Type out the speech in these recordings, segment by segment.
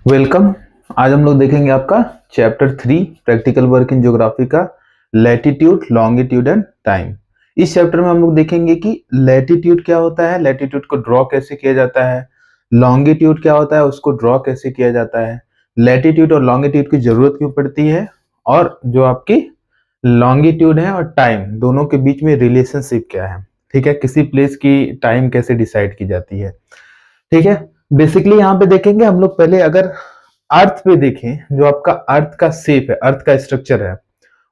Welcome. आज हम लोग देखेंगे आपका chapter 3 practical work in geography का लैटिट्यूड, लॉन्गिट्यूड एंड टाइम। इस चैप्टर में हम लोग देखेंगे कि लैटिट्यूड क्या होता है, लैटिट्यूड को ड्रॉ कैसे किया जाता है, लॉन्गिट्यूड क्या होता है, उसको ड्रॉ कैसे किया जाता है, लैटिट्यूड और लॉन्गिट्यूड की जरूरत क्यों पड़ती है, और जो आपकी लॉन्गिट्यूड है और टाइम दोनों के बीच में रिलेशनशिप क्या है। ठीक है, किसी प्लेस की टाइम कैसे डिसाइड की जाती है। ठीक है, बेसिकली यहाँ पे देखेंगे हम लोग। पहले अगर अर्थ पे देखें, जो आपका अर्थ का शेप है, अर्थ का स्ट्रक्चर है,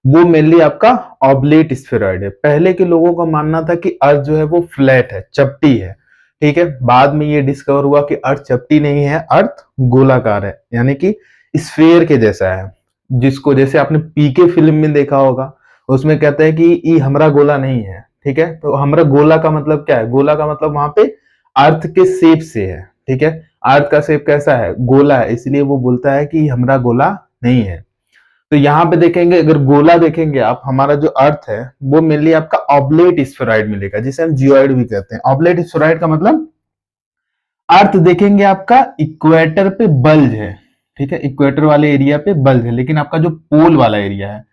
वो मेनली आपका ऑब्लेट स्फेरॉइड है। पहले के लोगों का मानना था कि अर्थ जो है वो फ्लैट है, चपटी है। ठीक है, बाद में ये डिस्कवर हुआ कि अर्थ चपटी नहीं है, अर्थ गोलाकार है, यानी कि स्फेयर के जैसा है। जिसको जैसे आपने पीके फिल्म में देखा होगा, उसमें कहते हैं कि ये हमरा गोला नहीं है। ठीक है, तो हमरा गोला का मतलब क्या है? गोला का मतलब वहां पे अर्थ के शेप से है। ठीक है, अर्थ का शेप कैसा है? गोला है, इसलिए वो बोलता है कि हमरा गोला नहीं है। तो यहाँ पे देखेंगे, अगर गोला देखेंगे आप, हमारा जो अर्थ है वो मेनली आपका ऑब्लेट स्फेरॉइड मिलेगा, जिसे हम जियोइड भी कहते हैं। ऑब्लेट स्फेरॉइड का मतलब अर्थ देखेंगे आपका इक्वेटर पे बल्ज है। ठीक है, इक्वेटर वाले एरिया पे बल्ज है, लेकिन आपका जो पोल वाला एरिया है,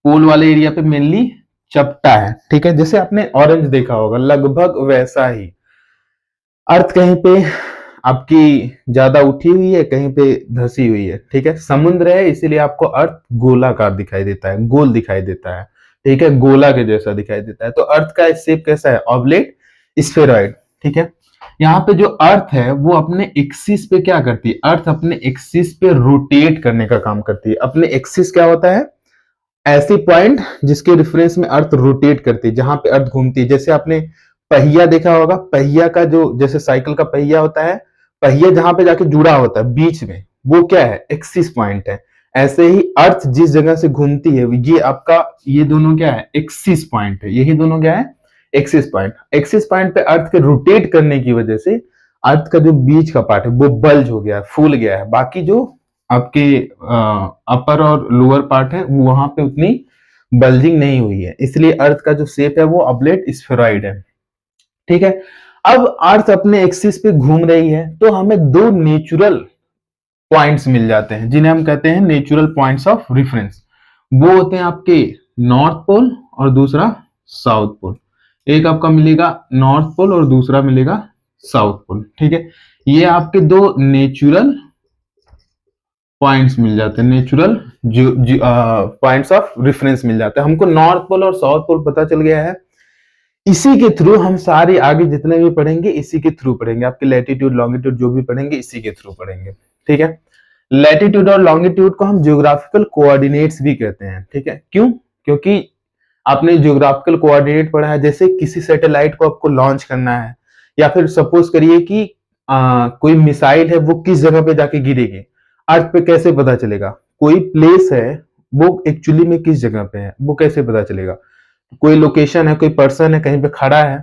पोल वाले एरिया पे मेनली चपटा है। ठीक है, जैसे आपने ऑरेंज देखा होगा, लगभग वैसा ही अर्थ कहीं पे आपकी ज्यादा उठी हुई है, कहीं पे धसी हुई है। ठीक है, समुद्र है, इसीलिए आपको अर्थ गोलाकार दिखाई देता है, गोल दिखाई देता है। ठीक है, गोला के जैसा दिखाई देता है। तो अर्थ का शेप कैसा है? Oblate spheroid. ठीक है, यहाँ पे जो अर्थ है वो अपने एक्सिस पे क्या करती है? अर्थ अपने एक्सिस पे रोटेट करने का काम करती है। अपने एक्सिस क्या होता है? ऐसी पॉइंट जिसके रेफरेंस में अर्थ रोटेट करती है, जहां पे अर्थ घूमती है। जैसे आपने पहिया देखा होगा, पहिया का जो, जैसे साइकिल का पहिया होता है, पहिया जहां पे जाके जुड़ा होता है बीच में, वो क्या है? एक्सिस पॉइंट है। ऐसे ही अर्थ जिस जगह से घूमती है, ये आपका, ये दोनों क्या है? एक्सिस पॉइंट है। यही दोनों क्या है? Axis point. एक्सिस पॉइंट पे अर्थ के रोटेट करने की वजह से अर्थ का जो बीच का पार्ट है वो बल्ज हो गया है, फूल गया है। बाकी जो आपके अपर और लोअर पार्ट है, वहां पे उतनी बल्जिंग नहीं हुई है, इसलिए अर्थ का जो शेप है वो ऑब्लेट स्फेरॉइड है। ठीक है, अब अर्थ अपने एक्सिस पे घूम रही है, तो हमें दो नेचुरल पॉइंट्स मिल जाते हैं, जिन्हें हम कहते हैं नेचुरल पॉइंट्स ऑफ रेफरेंस। वो होते हैं आपके नॉर्थ पोल और दूसरा साउथ पोल। एक आपका मिलेगा नॉर्थ पोल और दूसरा मिलेगा साउथ पोल। ठीक है, ये आपके दो नेचुरल पॉइंट्स मिल जाते हैं, नेचुरल पॉइंट्स ऑफ रेफरेंस मिल जाते हैं। हमको नॉर्थ पोल और साउथ पोल पता चल गया है। इसी के थ्रू हम सारे आगे जितने भी पढ़ेंगे, इसी के थ्रू पढ़ेंगे। आपके लैटिट्यूड लॉन्गिट्यूड जो भी पढ़ेंगे, इसी के थ्रू पढ़ेंगे। ठीक है, लैटिट्यूड और लॉन्गिट्यूड को हम जियोग्राफिकल कोऑर्डिनेट्स भी कहते हैं। ठीक है, क्यों? क्योंकि आपने जियोग्राफिकल कोऑर्डिनेट पढ़ा है। जैसे किसी सैटेलाइट को आपको लॉन्च करना है, या फिर सपोज करिए कि कोई मिसाइल है, वो किस जगह पे जाके गिरेगी, अर्थ पे कैसे पता चलेगा? कोई प्लेस है, वो एक्चुअली में किस जगह पे है, वो कैसे पता चलेगा? कोई लोकेशन है, कोई पर्सन है कहीं पे खड़ा है,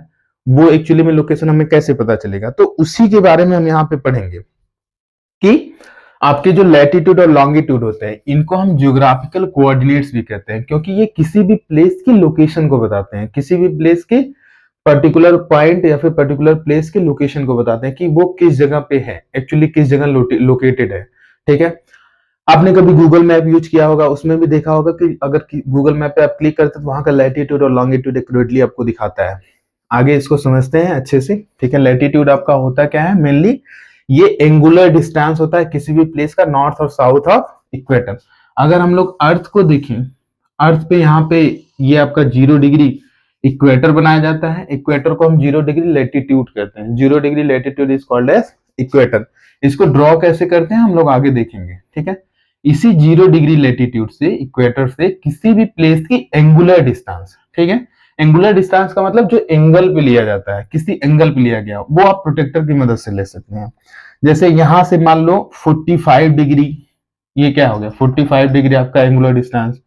वो एक्चुअली में लोकेशन हमें कैसे पता चलेगा? तो उसी के बारे में हम यहाँ पे पढ़ेंगे कि आपके जो लैटिट्यूड और लॉन्गिट्यूड होते हैं, इनको हम जियोग्राफिकल कोऑर्डिनेट्स भी कहते हैं, क्योंकि ये किसी भी प्लेस की लोकेशन को बताते हैं, किसी भी प्लेस के पर्टिकुलर पॉइंट या फिर पर्टिकुलर प्लेस के लोकेशन को बताते हैं कि वो किस जगह पे है, एक्चुअली किस जगह लोकेटेड है। ठीक है, आपने कभी गूगल मैप यूज किया होगा, उसमें भी देखा होगा कि अगर गूगल मैप पे आप क्लिक करते हैं तो वहां का लैटिट्यूड और लॉन्गिट्यूड एक्यूरेटली आपको दिखाता है। आगे इसको समझते हैं अच्छे से। ठीक है, लैटिट्यूड आपका होता क्या है? मेनली ये एंगुलर डिस्टेंस होता है किसी भी प्लेस का नॉर्थ और साउथ ऑफ इक्वेटर। अगर हम लोग अर्थ को देखें, अर्थ पे यहाँ पे ये आपका 0 डिग्री इक्वेटर बनाया जाता है। इक्वेटर को हम 0 डिग्री लैटिट्यूड कहते हैं। 0 degree latitude is called as equator. इसको ड्रॉ कैसे करते हैं हम लोग आगे देखेंगे। ठीक है, इसी 0 डिग्री लैटिट्यूड से, इक्वेटर से किसी भी प्लेस की एंगुलर डिस्टेंस, ठीक है, एंगुलर डिस्टेंस का मतलब जो एंगल पे लिया जाता है, किसी एंगल पे लिया गया, वो आप प्रोटेक्टर की मदद से ले सकते हैं। जैसे यहां से मान लो 45 डिग्री, ये क्या हो गया? 45 डिग्री आपका एंगुलर डिस्टेंस।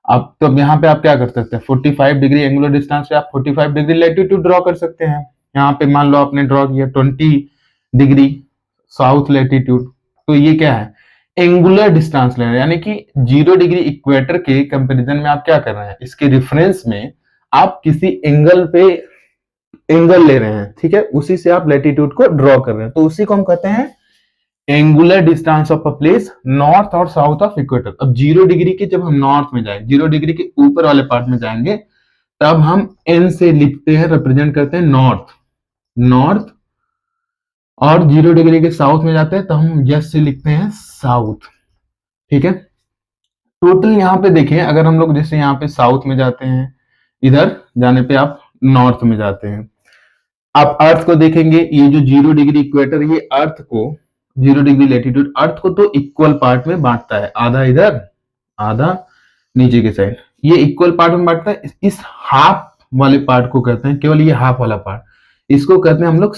अब तो यहाँ पे आप क्या कर सकते हैं? 45 डिग्री एंगुलर डिस्टेंस से आप 45 डिग्री लैटिट्यूड ड्रॉ कर सकते हैं। यहाँ पे मान लो आपने ड्रॉ किया 20 डिग्री साउथ लैटिट्यूड, तो ये क्या है? एंगुलर डिस्टेंस ले रहे हैं, यानी कि 0 डिग्री इक्वेटर के कंपैरिजन में आप क्या कर रहे हैं? इसके रेफरेंस में आप किसी एंगल पे एंगल ले रहे हैं। ठीक है, उसी से आप लैटिट्यूड को ड्रॉ कर रहे हैं, तो उसी को हम कहते हैं angular distance of a place north और साउथ ऑफ इक्वेटर। अब 0 डिग्री के जब हम नॉर्थ में जाएंगे, 0 डिग्री के ऊपर वाले पार्ट में जाएंगे, तब हम एन से लिखते हैं, रिप्रेजेंट करते हैं नॉर्थ, नॉर्थ। और 0 डिग्री के साउथ में जाते हैं तो हम यस से लिखते हैं साउथ। ठीक है, टोटल यहाँ पे देखें, अगर हम लोग जैसे यहाँ पे साउथ में जाते हैं, इधर जाने पे आप नॉर्थ में जाते हैं। आप अर्थ को देखेंगे, ये जो 0 डिग्री इक्वेटर, ये अर्थ को 0 डिग्री लेटीट्यूड अर्थ को तो इक्वल पार्ट में बांटता है, आधा इधर आधा नीचे के साइड, ये इक्वल पार्ट में बांटता है। इस हाफ वाले पार्ट को कहते हैं, केवल ये हाफ वाला पार्ट, इसको कहते हैं हम लोग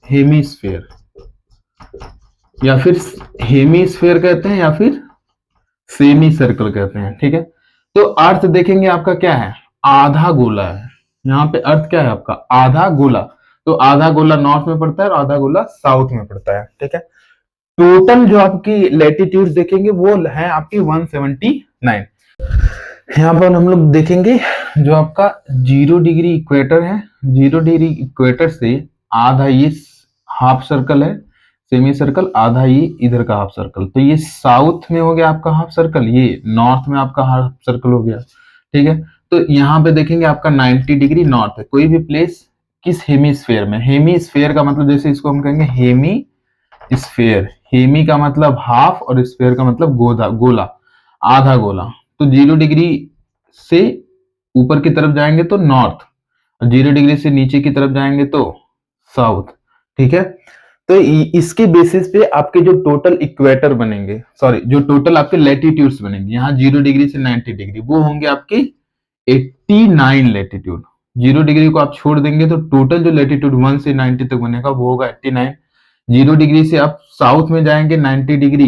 हेमीस्फेयर, या फिर हेमीस्फेयर कहते हैं, या फिर सेमी सर्कल कहते हैं। ठीक है, तो अर्थ देखेंगे आपका क्या है, आधा गोला है। यहाँ पे अर्थ क्या है आपका, आधा गोला। तो आधा गोला नॉर्थ में पड़ता है और आधा गोला साउथ में पड़ता है। ठीक है, टोटल जो आपकी लेटीट्यूड देखेंगे वो है आपकी 179। यहाँ पर हम लोग देखेंगे जो आपका 0 डिग्री इक्वेटर है, 0 डिग्री इक्वेटर से आधा ये हाफ सर्कल है, सेमी सर्कल, आधा ये इधर का हाफ सर्कल, तो ये साउथ में हो गया आपका हाफ सर्कल, ये नॉर्थ में आपका हाफ सर्कल हो गया। ठीक है, तो यहाँ पे देखेंगे आपका 90 डिग्री नॉर्थ है। कोई भी प्लेस किस हेमीस्फेयर में, हेमीस्फेयर का मतलब जैसे इसको हम कहेंगे हेमी स्फेयर, हेमी का मतलब हाफ और स्फेयर का मतलब गोला, आधा गोला। तो 0 डिग्री से ऊपर की तरफ जाएंगे तो नॉर्थ, और 0 डिग्री से नीचे की तरफ जाएंगे तो साउथ। ठीक है, तो इसके बेसिस पे आपके जो टोटल इक्वेटर बनेंगे, सॉरी जो टोटल आपके लेटीट्यूड्स बनेंगे, यहाँ 0 डिग्री से 90 डिग्री, वो होंगे आपके 89 लेटीट्यूड। 0 डिग्री को आप छोड़ देंगे तो टोटल जो लेटीट्यूड 1 से 90 तक बनेगा वो होगा 89। 0 डिग्री से आप साउथ में जाएंगे 90 डिग्री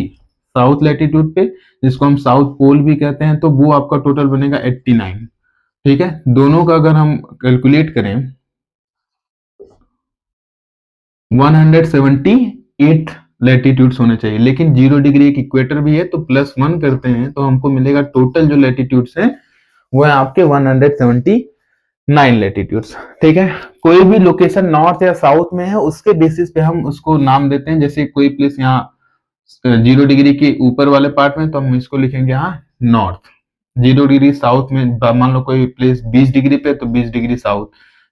साउथ लेटीट्यूड पे, जिसको हम साउथ पोल भी कहते हैं, तो वो आपका टोटल बनेगा 89। ठीक है, दोनों का अगर हम कैलकुलेट करें 178 लेटीट्यूड्स होने चाहिए, लेकिन 0 डिग्री एक इक्वेटर भी है तो +1 करते हैं तो हमको मिलेगा टोटल जो लेटीट्यूड्स हैं वो है आपके 179 लेटीट्यूड्स। ठीक है, कोई भी लोकेशन नॉर्थ या साउथ में है उसके बेसिस पे हम उसको नाम देते हैं। जैसे कोई प्लेस यहाँ 0 डिग्री के ऊपर वाले पार्ट में तो हम इसको लिखेंगे यहाँ नॉर्थ, 0 डिग्री साउथ में मान लो कोई प्लेस 20 डिग्री पे तो 20 डिग्री साउथ,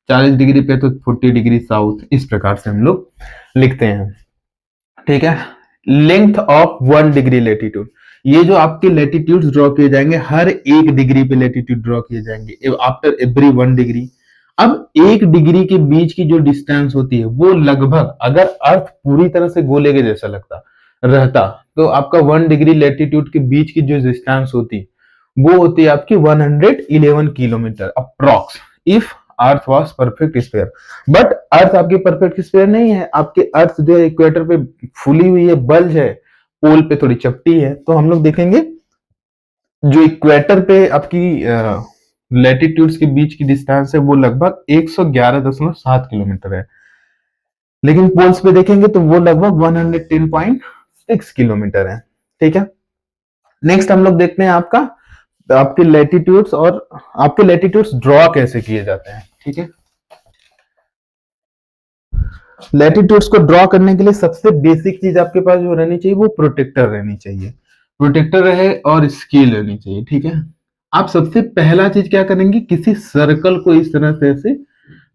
40 डिग्री पे तो 40 डिग्री साउथ, इस प्रकार से हम लोग लिखते हैं। ठीक है, लेंथ ऑफ 1 डिग्री लेटीट्यूड, ये जो आपके लेटीट्यूड ड्रॉ किए जाएंगे हर 1 डिग्री पे लेटीट्यूड ड्रॉ किए जाएंगे आफ्टर एवरी 1 डिग्री। अब 1 डिग्री के बीच की जो डिस्टेंस होती है वो लगभग, अगर अर्थ पूरी तरह से गोले के जैसा लगता रहता तो आपका 1 डिग्री लेटीट्यूड के बीच की जो डिस्टेंस होती वो होती है आपकी 111 kilometre approx, if earth was perfect sphere. But earth आपकी परफेक्ट स्फीयर नहीं है, आपके अर्थ जो है इक्वेटर पे फुली हुई है, बल्ज है, पोल पे थोड़ी चपटी है। तो हम लोग देखेंगे जो इक्वेटर पे आपकी लेटीट्यूड्स के बीच की डिस्टेंस है वो लगभग 111.7 किलोमीटर है, लेकिन पोल्स पे देखेंगे तो वो लगभग 110.6 किलोमीटर है। ठीक है, नेक्स्ट हम लोग देखते हैं आपके लेटीट्यूड्स, और आपके लेटीट्यूड्स ड्रॉ कैसे किए जाते हैं। ठीक है, लेटीट्यूड्स को ड्रॉ करने के लिए सबसे बेसिक चीज आपके पास जो रहनी चाहिए वो प्रोटेक्टर रहनी चाहिए, प्रोटेक्टर रहे और स्केल रहनी चाहिए। ठीक है, आप सबसे पहला चीज क्या करेंगे, किसी सर्कल को इस तरह से ऐसे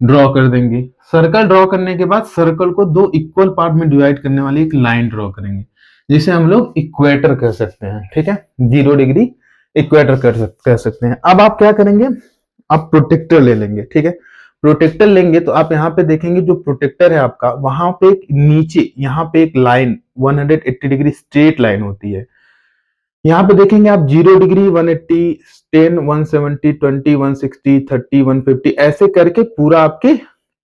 ड्रॉ कर देंगे। सर्कल ड्रॉ करने के बाद सर्कल को 2 इक्वल पार्ट में डिवाइड करने वाली एक लाइन ड्रॉ करेंगे, जिसे हम लोग इक्वेटर कह सकते हैं। ठीक है, 0 डिग्री इक्वेटर कह सकते हैं। अब आप क्या करेंगे, आप प्रोटेक्टर ले लेंगे। ठीक है, प्रोटेक्टर लेंगे तो आप यहाँ पे देखेंगे जो प्रोटेक्टर है आपका, वहां पे एक नीचे यहाँ पे एक लाइन 180 डिग्री स्ट्रेट लाइन होती है। यहाँ पे देखेंगे आप 0 डिग्री 180 10 170 20 160 30 150 ऐसे करके पूरा आपके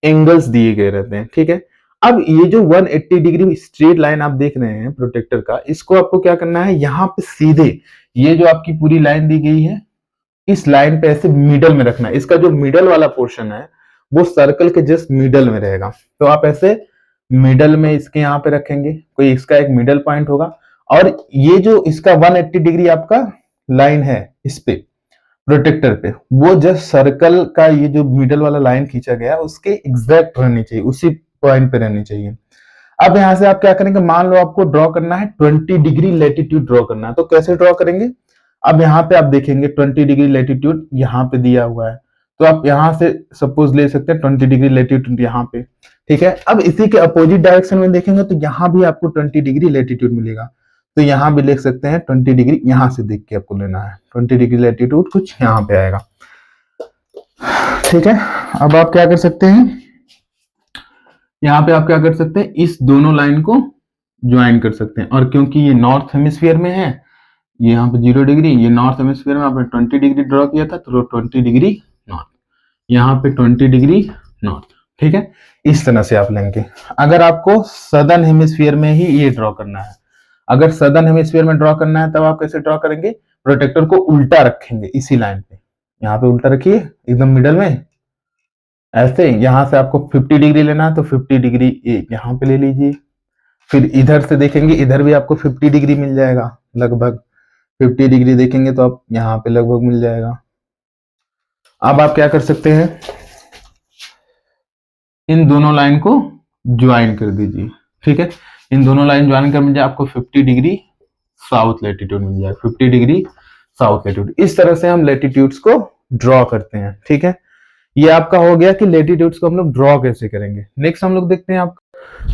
एंगल्स दिए गए रहते हैं। ठीक है, अब ये जो 180 डिग्री स्ट्रेट लाइन आप देख रहे हैं प्रोटेक्टर का, इसको आपको क्या करना है, यहाँ पे सीधे ये जो आपकी पूरी लाइन दी गई है इस लाइन पे ऐसे मिडल में रखना है। इसका जो मिडल वाला पोर्शन है वो सर्कल के जस्ट मिडल में रहेगा, तो आप ऐसे मिडल में इसके यहाँ पे रखेंगे, कोई इसका एक मिडल पॉइंट होगा, और ये जो इसका 180 डिग्री आपका लाइन है इस पे प्रोटेक्टर पे, वो जस्ट सर्कल का ये जो मिडल वाला लाइन खींचा गया उसके एग्जैक्ट रहनी चाहिए, उसी पॉइंट पे रहनी चाहिए। अब यहां से आप क्या करेंगे, मान लो आपको ड्रॉ करना है 20 डिग्री लेटीट्यूड ड्रॉ करना है, तो कैसे ड्रॉ करेंगे। अब यहाँ पे आप देखेंगे 20 डिग्री लेटीट्यूड यहाँ पे दिया हुआ है, तो आप यहां से सपोज ले सकते हैं 20 डिग्री लेटीट्यूड यहाँ पे, ठीक है। अब इसी के अपोजिट डायरेक्शन में देखेंगे तो यहाँ भी आपको 20 डिग्री लेटीट्यूड मिलेगा, तो यहाँ भी लिख सकते हैं 20 डिग्री, यहाँ से देख के आपको लेना है 20 डिग्री लेटीट्यूड कुछ यहाँ पे आएगा, ठीक है। अब आप क्या कर सकते हैं, यहाँ पे आप क्या कर सकते हैं, इस दोनों लाइन को ज्वाइन कर सकते हैं, और क्योंकि ये नॉर्थ हेमिस्फीयर में है, ये यहाँ पे 0 डिग्री, ये नॉर्थ हेमिस्फीयर में आपने 20 डिग्री ड्रॉ किया था, तो 20 डिग्री नॉर्थ, यहाँ पे 20 डिग्री नॉर्थ, ठीक है। इस तरह से आप लेंगे। अगर आपको सदर्न हेमिस्फीयर में ही ये ड्रॉ करना है, अगर सदर्न हेमिस्फीयर में ड्रॉ करना है, तब आप कैसे ड्रॉ करेंगे, प्रोटेक्टर को उल्टा रखेंगे इसी लाइन पे, यहाँ पे उल्टा रखिए एकदम मिडल में, ऐसे। यहां से आपको 50 डिग्री लेना है, तो 50 डिग्री यहाँ पे ले लीजिए, फिर इधर से देखेंगे, इधर भी आपको 50 डिग्री मिल जाएगा, लगभग 50 डिग्री देखेंगे तो आप यहाँ पे लगभग मिल जाएगा। अब आप क्या कर सकते हैं, इन दोनों लाइन को ज्वाइन कर दीजिए, ठीक है। इन दोनों लाइन ज्वाइन कर मिल जाए आपको 50 डिग्री साउथ लेटीट्यूड मिल जाएगा, 50 डिग्री साउथ लेटीट्यूड। इस तरह से हम लेटीट्यूड्स को ड्रॉ करते हैं, ठीक है। ये आपका हो गया कि लेटीट्यूड्स को हम लोग ड्रॉ कैसे करेंगे। नेक्स्ट हम लोग देखते हैं आप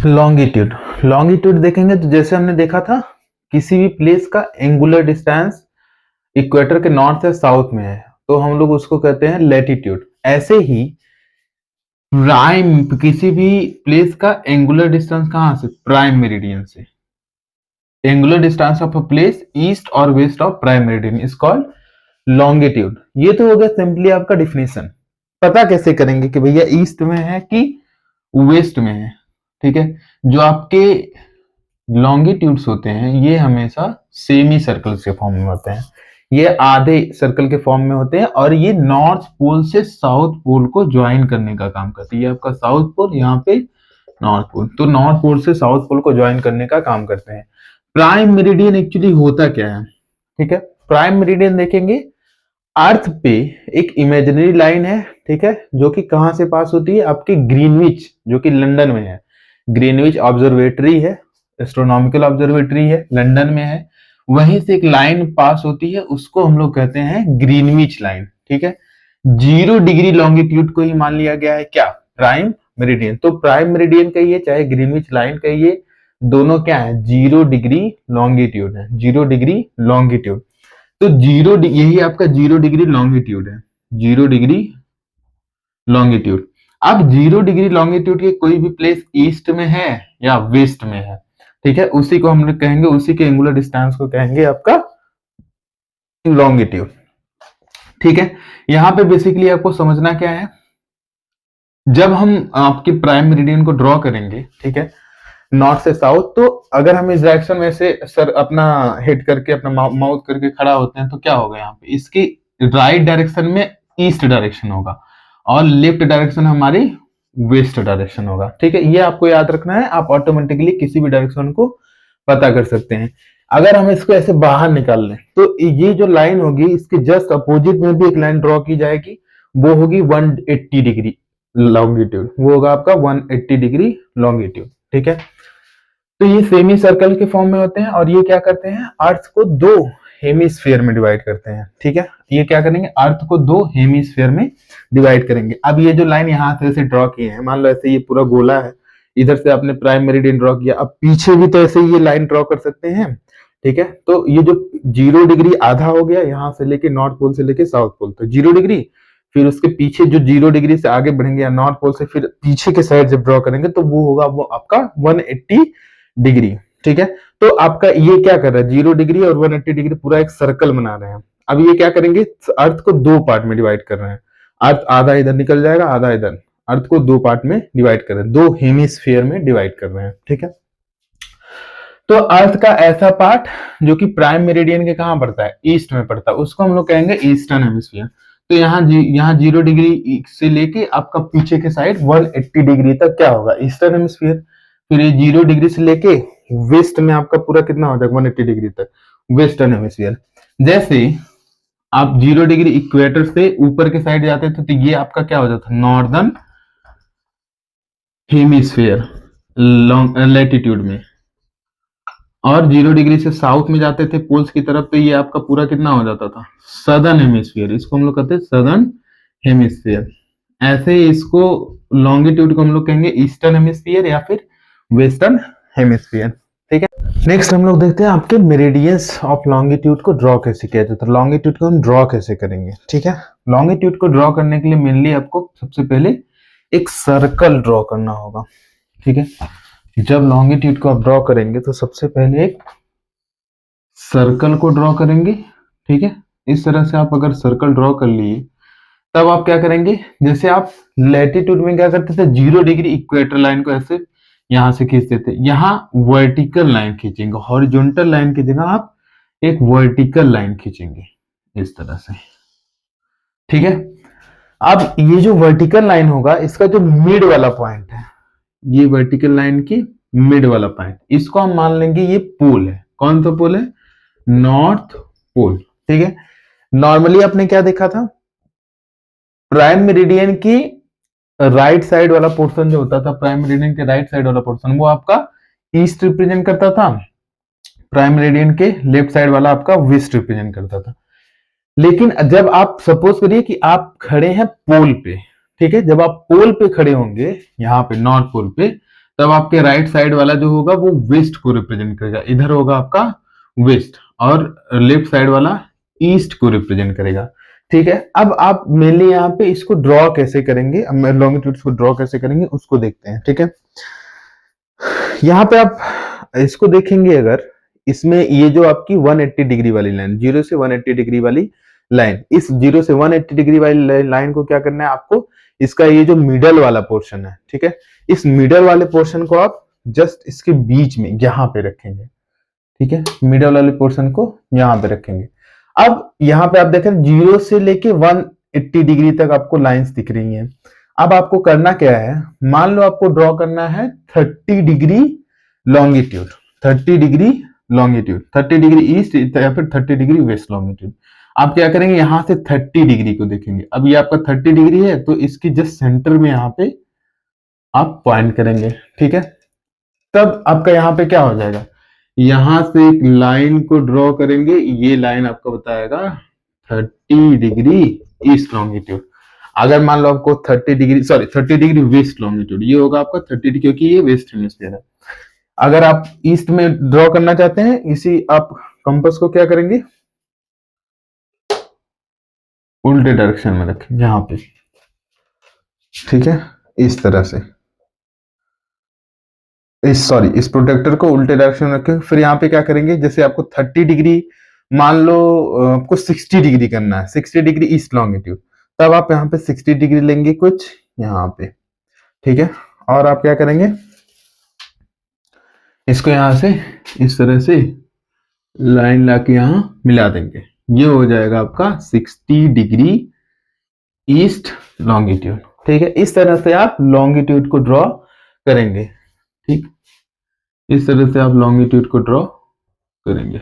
लॉन्गिट्यूड। लॉन्गिट्यूड देखेंगे तो जैसे हमने देखा था, किसी भी प्लेस का एंगुलर डिस्टेंस इक्वेटर के नॉर्थ या साउथ में है, तो हम लोग उसको कहते हैं लेटीट्यूड। ऐसे ही प्राइम, किसी भी प्लेस का एंगुलर डिस्टेंस कहां से, प्राइम मेरिडियन से, angular distance of a place east और west of prime meridian is called longitude. ये तो हो गया सिंपली आपका डिफिनेशन। पता कैसे करेंगे कि भैया ईस्ट में है कि वेस्ट में है, ठीक है। जो आपके लॉन्गिट्यूड्स होते हैं ये हमेशा सेमी सर्कल के फॉर्म में होते हैं, ये आधे सर्कल के फॉर्म में होते हैं, और ये नॉर्थ पोल से साउथ पोल को ज्वाइन करने का काम करते हैं। ये आपका साउथ पोल, यहाँ पे नॉर्थ पोल, तो नॉर्थ पोल से साउथ पोल को ज्वाइन करने का काम करते हैं। प्राइम मेरिडियन एक्चुअली होता क्या है, ठीक है। प्राइम मेरिडियन देखेंगे, अर्थ पे एक इमेजिनरी लाइन है, ठीक है, जो कि कहां से पास होती है, आपकी ग्रीनविच, जो कि लंदन में है। ग्रीनविच ऑब्जर्वेटरी है, एस्ट्रोनॉमिकल ऑब्जर्वेटरी है, लंदन में है। वहीं से एक लाइन पास होती है, उसको हम लोग कहते हैं ग्रीनविच लाइन, ठीक है। 0 डिग्री लॉन्गिट्यूड को ही मान लिया गया है क्या, प्राइम मेरिडियन। तो प्राइम मेरिडियन कहिए चाहे ग्रीनविच लाइन कहिए, दोनों क्या है, 0 डिग्री लॉन्गिट्यूड है, 0 डिग्री लॉन्गिट्यूड। तो 0, यही आपका 0 डिग्री लॉन्गिट्यूड है, 0 डिग्री लॉन्गिट्यूड। अब 0 डिग्री लॉन्गिट्यूड के कोई भी प्लेस ईस्ट में है या वेस्ट में है, ठीक है, उसी को हम लोग कहेंगे, उसी के एंगुलर डिस्टेंस को कहेंगे आपका लॉन्गिट्यूड, ठीक है। यहां पे बेसिकली आपको समझना क्या है, जब हम आपके प्राइम मेरिडियन को ड्रॉ करेंगे, ठीक है, नॉर्थ से साउथ, तो अगर हम इस डायरेक्शन में से सर अपना हेड करके, अपना माउथ करके खड़ा होते हैं, तो क्या होगा, यहाँ पे इसकी राइट डायरेक्शन में ईस्ट डायरेक्शन होगा, और लेफ्ट डायरेक्शन हमारी वेस्ट डायरेक्शन होगा, ठीक है। ये आपको याद रखना है, आप ऑटोमेटिकली किसी भी डायरेक्शन को पता कर सकते हैं। अगर हम इसको ऐसे बाहर निकाल लें, तो ये जो लाइन होगी, इसके जस्ट अपोजिट में भी एक लाइन ड्रॉ की जाएगी, वो होगी 180 डिग्री लॉन्गिट्यूड, वो होगा आपका 180 डिग्री लॉन्गिट्यूड, ठीक है। तो ये सेमी सर्कल के फॉर्म में होते हैं, और ये क्या करते हैं, अर्थ को 2 हेमिस्फीयर में डिवाइड करते हैं, ठीक है। ये क्या करेंगे, अर्थ को 2 हेमिस्फीयर में डिवाइड करेंगे। अब ये जो लाइन यहाँ से ऐसे ड्रॉ किए हैं, मान लो ऐसे ये पूरा गोला है, इधर से आपने प्राइम मेरिडियन ड्रॉ किया, अब पीछे भी तो ऐसे ये लाइन ड्रॉ कर सकते हैं, ठीक है। तो ये जो 0 डिग्री आधा हो गया, यहाँ से लेके नॉर्थ पोल से लेके साउथ पोल, तो 0 डिग्री, फिर उसके पीछे जो 0 डिग्री से आगे बढ़ेंगे या नॉर्थ पोल से फिर पीछे के साइड जब ड्रॉ करेंगे, तो वो होगा वो आपका 180 डिग्री, ठीक है। तो आपका ये क्या कर रहा है, 0 डिग्री और 180 डिग्री पूरा एक सर्कल बना रहे हैं। अब ये क्या करेंगे, अर्थ को 2 पार्ट में डिवाइड कर रहे हैं, अर्थ आधा इधर निकल जाएगा, आधा इधर, अर्थ को 2 पार्ट में डिवाइड कर रहे हैं, 2 हेमिस्फीयर में डिवाइड कर रहे हैं, ठीक है। तो अर्थ का ऐसा पार्ट जो कि प्राइम मेरिडियन के कहां पड़ता है, ईस्ट में पड़ता है, उसको हम लोग कहेंगे ईस्टर्न हेमिस्फीयर। तो यहाँ 0 डिग्री से लेके आपका पीछे के साइड 180 डिग्री तक क्या होगा, ईस्टर्न हेमिस्फीयर। फिर ये 0 डिग्री से लेके वेस्ट में आपका पूरा कितना हो जाएगा, 180 डिग्री तक, वेस्टर्न हेमिस्फीयर। जैसे आप 0 डिग्री इक्वेटर से ऊपर के साइड जाते थे, तो ये आपका क्या हो जाता है, नॉर्दर्न हेमिस्फीयर, लॉन्ग लैटिट्यूड में, और 0 डिग्री से साउथ में जाते थे पोल्स की तरफ, तो ये आपका पूरा कितना हो जाता था, सदर्न हेमिस्फीयर। इसको हम लोग कहते हैं सदर्न हेमिस्फीयर। ऐसे ही इसको लॉन्गिट्यूड को हम लोग कहेंगे ईस्टर्न हेमिस्फीयर या फिर वेस्टर्न हेमिस्फीयर। ठीक है, नेक्स्ट हम लोग देखते हैं आपके मेरिडियंस ऑफ लॉन्गिट्यूड को ड्रॉ कैसे किया जाता है। लॉन्गिट्यूड को हम ड्रॉ कैसे करेंगे, ठीक है। लॉन्गिट्यूड को ड्रॉ करने के लिए मेनली आपको सबसे पहले एक सर्कल ड्रॉ करना होगा, ठीक है। जब लॉन्गिट्यूड को आप ड्रॉ करेंगे तो सबसे पहले एक सर्कल को ड्रॉ करेंगे, ठीक है। इस तरह से आप अगर सर्कल ड्रॉ कर लिए, तब आप क्या करेंगे, जैसे आप लैटिट्यूड में क्या करते थे, 0 डिग्री इक्वेटर लाइन को ऐसे यहां से खींचते थे, यहाँ वर्टिकल लाइन खींचेंगे, हॉरिजॉन्टल लाइन की जगह आप एक वर्टिकल लाइन खींचेंगे इस तरह से, ठीक है। अब ये जो वर्टिकल लाइन होगा, इसका जो मिड वाला पॉइंट है, ये वर्टिकल लाइन की मिड वाला पॉइंट, इसको हम मान लेंगे ये पोल है। कौन सा पोल है, नॉर्थ पोल, ठीक है। नॉर्मली आपने क्या देखा था, प्राइम मेरिडियन की राइट साइड वाला पोर्शन जो होता था, प्राइम मेरिडियन के राइट साइड वाला पोर्शन वो आपका ईस्ट रिप्रेजेंट करता था, प्राइम मेरिडियन के लेफ्ट साइड वाला आपका वेस्ट रिप्रेजेंट करता था। लेकिन जब आप सपोज करिए कि आप खड़े हैं पोल पे, ठीक है, जब आप पोल पे खड़े होंगे यहाँ पे नॉर्थ पोल पे, तब आपके राइट साइड वाला जो होगा वो वेस्ट को रिप्रेजेंट करेगा, इधर होगा आपका वेस्ट, और लेफ्ट साइड वाला ईस्ट को रिप्रेजेंट करेगा, ठीक है। अब आप मेनली यहाँ पे इसको ड्रॉ कैसे करेंगे, लॉन्गिट्यूड को ड्रॉ कैसे करेंगे उसको देखते हैं, ठीक है। यहाँ पे आप इसको देखेंगे, अगर इसमें ये जो आपकी 180 डिग्री वाली लाइन, 0 से 180 डिग्री वाली लाइन, इस 0 से 180 डिग्री वाली लाइन को क्या करना है आपको, इसका ये जो मिडल वाला पोर्शन है, ठीक है, इस मिडल वाले पोर्शन को आप जस्ट इसके बीच में यहाँ पे रखेंगे, ठीक है, मिडल वाले पोर्शन को यहाँ पे रखेंगे। अब यहाँ पे आप देखें 0 से लेके 180 डिग्री तक आपको लाइंस दिख रही हैं। अब आपको करना क्या है, मान लो आपको ड्रॉ करना है 30 degree longitude, 30 degree longitude, 30 degree east या फिर 30 डिग्री वेस्ट लॉन्गिट्यूड। आप क्या करेंगे, यहां से 30 डिग्री को देखेंगे। अब ये आपका 30 डिग्री है, तो इसकी जस्ट सेंटर में यहाँ पे आप पॉइंट करेंगे, ठीक है। तब आपका यहाँ पे क्या हो जाएगा, यहां से एक लाइन को ड्रॉ करेंगे, ये लाइन आपको बताएगा 30 डिग्री ईस्ट लॉन्गिट्यूड। अगर मान लो आपको 30 degree, sorry 30 degree west longitude, ये होगा आपका 30 डिग्री, क्योंकि ये वेस्ट हेमिस्फीयर है। अगर आप ईस्ट में ड्रॉ करना चाहते हैं, इसी आप कंपास को क्या करेंगे, उल्टे डायरेक्शन में रखेंगे यहाँ पे, ठीक है, इस तरह से, इस प्रोटेक्टर को उल्टे डायरेक्शन में रखेंगे। फिर यहाँ पे क्या करेंगे, जैसे आपको 30 डिग्री, मान लो आपको 60 डिग्री करना है, 60 डिग्री ईस्ट लॉन्गिट्यूड, तब आप यहाँ पे 60 डिग्री लेंगे कुछ यहाँ पे, ठीक है। और आप क्या करेंगे, इसको यहां से इस तरह से लाइन लाके यहां मिला देंगे, ये हो जाएगा आपका 60 डिग्री ईस्ट लॉन्गिट्यूड, ठीक है। इस तरह से आप लॉन्गिट्यूड को ड्रॉ करेंगे, ठीक, इस तरह से आप लॉन्गिट्यूड को ड्रॉ करेंगे।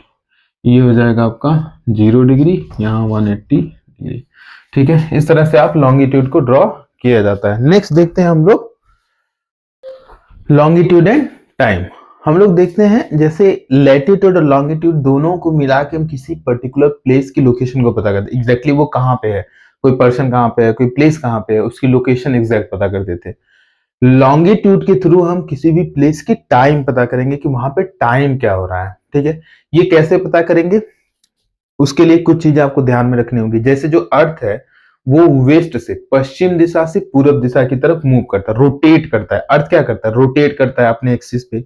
ये हो जाएगा आपका 0 डिग्री, यहाँ 180 डिग्री, ठीक है। इस तरह से आप लॉन्गिट्यूड को ड्रॉ किया जाता है। नेक्स्ट देखते हैं हम लोग लॉन्गिट्यूड एंड टाइम। हम लोग देखते हैं जैसे लैटिट्यूड और लॉन्गिट्यूड दोनों को मिला के हम किसी पर्टिकुलर प्लेस की लोकेशन को पता करते, एग्जैक्टली वो कहाँ पे है, कोई पर्सन कहाँ पे है, कोई प्लेस कहाँ पे है, उसकी लोकेशन एग्जैक्ट पता कर देते। लॉन्गिट्यूड के थ्रू हम किसी भी प्लेस की टाइम पता करेंगे कि वहां पे टाइम क्या हो रहा है, ठीक है। ये कैसे पता करेंगे, उसके लिए कुछ चीजें आपको ध्यान में रखनी होगी। जैसे जो अर्थ है वो वेस्ट से, पश्चिम दिशा से पूरब दिशा की तरफ मूव करता है, रोटेट करता है। अर्थ क्या करता है, रोटेट करता है अपने एक्सिस पे,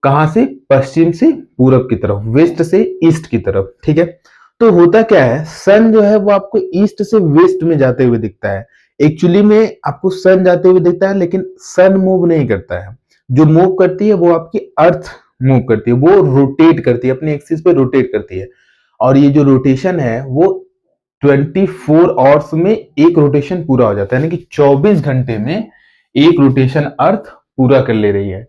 कहां से, पश्चिम से पूरब की तरफ, वेस्ट से ईस्ट की तरफ, ठीक है। तो होता क्या है, सन जो है वो आपको ईस्ट से वेस्ट में जाते हुए दिखता है। एक्चुअली में आपको सन जाते हुए दिखता है, लेकिन सन मूव नहीं करता है, जो मूव करती है वो आपकी अर्थ मूव करती है, वो रोटेट करती है, अपने एक्सिस पे रोटेट करती है। और ये जो रोटेशन है वो 24 आवर्स में एक रोटेशन पूरा हो जाता है, यानी कि 24 घंटे में एक रोटेशन अर्थ पूरा कर ले रही है।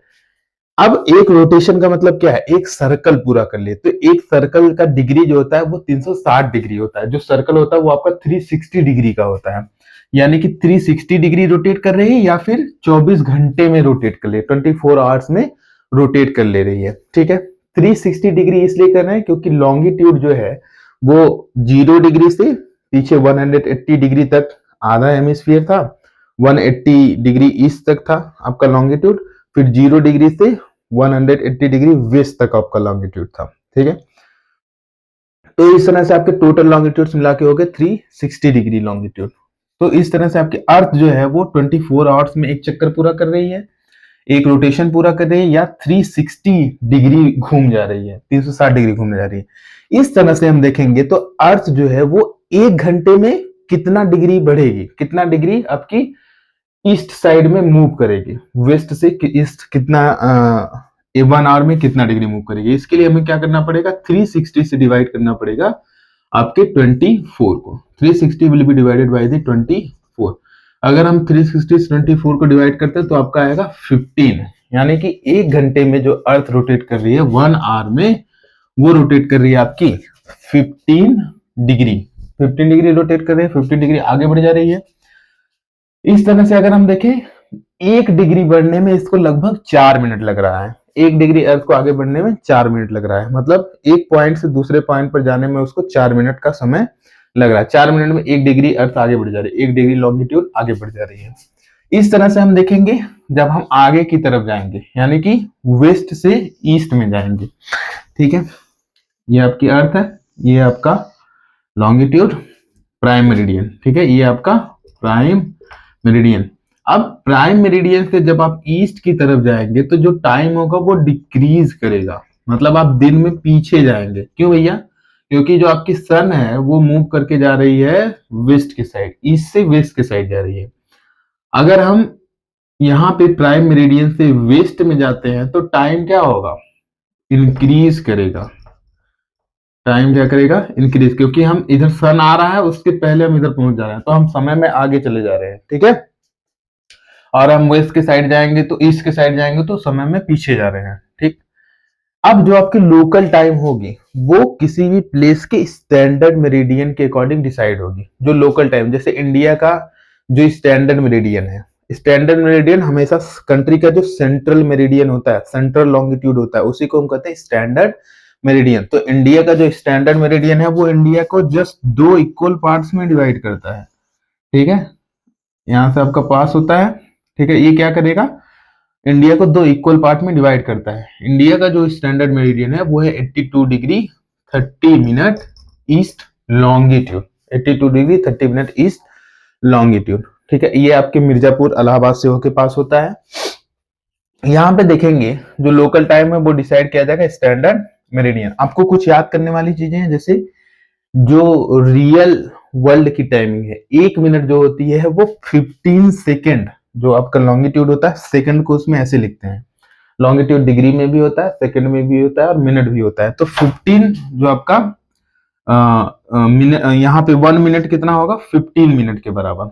अब एक रोटेशन का मतलब क्या है, एक सर्कल पूरा कर ले, तो एक सर्कल का डिग्री जो होता है वो 360 डिग्री होता है, जो सर्कल होता है वो आपका 360 डिग्री का होता है। यानी कि 360 डिग्री रोटेट कर रही है या फिर 24 घंटे में रोटेट कर ले, 24 आवर्स में रोटेट कर ले रही है। ठीक है, 360 डिग्री इसलिए कर रहे हैं क्योंकि लॉन्गिट्यूड जो है वो 0 डिग्री से पीछे 180 डिग्री तक आधा हेमिस्फीयर था, 180 डिग्री ईस्ट तक था आपका लॉन्गिट्यूड, फिर 0 डिग्री से 180 डिग्री वेस्ट तक आपका लॉन्गिट्यूड था। ठीक है, तो इस तरह से आपके टोटल लॉन्गिट्यूड्स मिला के हो गए 360 डिग्री लॉन्गिट्यूड। तो इस तरह से आपकी अर्थ जो है वो 24 आवर्स में एक चक्कर पूरा कर रही है, एक रोटेशन पूरा कर रही है, या 360 डिग्री घूम जा रही है, 360 डिग्री घूमने जा रही है। इस तरह से हम देखेंगे तो अर्थ जो है वो 1 घंटे में कितना डिग्री बढ़ेगी, कितना डिग्री आपकी ईस्ट साइड में मूव करेगी, वेस्ट से ईस्ट कितना 1 आवर में कितना डिग्री मूव करेगी। इसके लिए हमें क्या करना पड़ेगा, 360 से डिवाइड करना पड़ेगा आपके 24 को। 360 will be divided by the 24। अगर हम 360 से 24 को डिवाइड करते हैं तो आपका आएगा 15, यानी कि 1 घंटे में जो अर्थ रोटेट कर रही है 1 आवर में वो रोटेट कर रही है आपकी 15 डिग्री। 15 डिग्री रोटेट कर रही है, 15 डिग्री आगे बढ़ जा रही है। इस तरह से अगर हम देखें 1 डिग्री बढ़ने में इसको लगभग 4 मिनट लग रहा है। 1 डिग्री अर्थ को आगे बढ़ने में 4 मिनट लग रहा है, मतलब एक पॉइंट से दूसरे पॉइंट पर जाने में उसको 4 मिनट का समय लग रहा है। 4 मिनट में 1 डिग्री अर्थ आगे बढ़ जा रही है, 1 डिग्री लॉन्गिट्यूड आगे बढ़ जा रही है। इस तरह से हम देखेंगे जब हम आगे की तरफ जाएंगे, यानी कि वेस्ट से ईस्ट में जाएंगे। ठीक है, ये आपकी अर्थ है, ये आपका लॉन्गिट्यूड, प्राइम मेरिडियन। ठीक है, ये आपका प्राइम मेरिडियन। अब प्राइम मेरिडियन से जब आप ईस्ट की तरफ जाएंगे तो जो टाइम होगा वो डिक्रीज करेगा, मतलब आप दिन में पीछे जाएंगे। क्यों भैया? क्योंकि जो आपकी सन है वो मूव करके जा रही है वेस्ट के साइड, ईस्ट से वेस्ट के साइड जा रही है। अगर हम यहाँ पे प्राइम मेरिडियन से वेस्ट में जाते हैं तो टाइम क्या होगा, इंक्रीज करेगा। टाइम क्या करेगा, इंक्रीज, क्योंकि हम इधर सन आ रहा है उसके पहले हम इधर पहुंच जा रहे हैं, तो हम समय में आगे चले जा रहे हैं। ठीक है, और हम वेस्ट के साइड जाएंगे तो ईस्ट के साइड जाएंगे तो समय में पीछे जा रहे हैं। ठीक, अब जो आपकी लोकल टाइम होगी वो किसी भी प्लेस के स्टैंडर्ड मेरिडियन के अकॉर्डिंग डिसाइड होगी। जो लोकल टाइम, जैसे इंडिया का जो स्टैंडर्ड मेरिडियन है, स्टैंडर्ड मेरिडियन हमेशा कंट्री का जो सेंट्रल मेरिडियन होता है, सेंट्रल लॉन्गिट्यूड होता है, उसी को हम कहते हैं स्टैंडर्ड मेरिडियन। तो इंडिया का जो स्टैंडर्ड मेरिडियन है वो इंडिया को जस्ट 2 इक्वल पार्ट्स में डिवाइड करता है। ठीक है, यहां से आपका पास होता है। ठीक है, ये क्या करेगा, इंडिया को 2 इक्वल पार्ट में डिवाइड करता है। इंडिया का जो स्टैंडर्ड मेरिडियन है वो है 82 degree 30 minute east longitude, 82 degree 30 minute east longitude. ठीक है, ये आपके मिर्जापुर इलाहाबाद से होके पास होता है। यहाँ पे देखेंगे जो लोकल टाइम है वो डिसाइड किया जाएगा स्टैंडर्ड मेरिडियन। आपको कुछ याद करने वाली चीजें हैं, जैसे जो रियल वर्ल्ड की टाइमिंग है 1 मिनट जो होती है वो 15 सेकेंड, जो आपका लॉन्गिट्यूड होता है सेकंड को उसमें ऐसे लिखते हैं। लॉन्गिट्यूड डिग्री में भी होता है, सेकंड में भी होता है और मिनट भी होता है। तो 15 जो आपका यहाँ पे 1 मिनट कितना होगा, 15 मिनट के बराबर।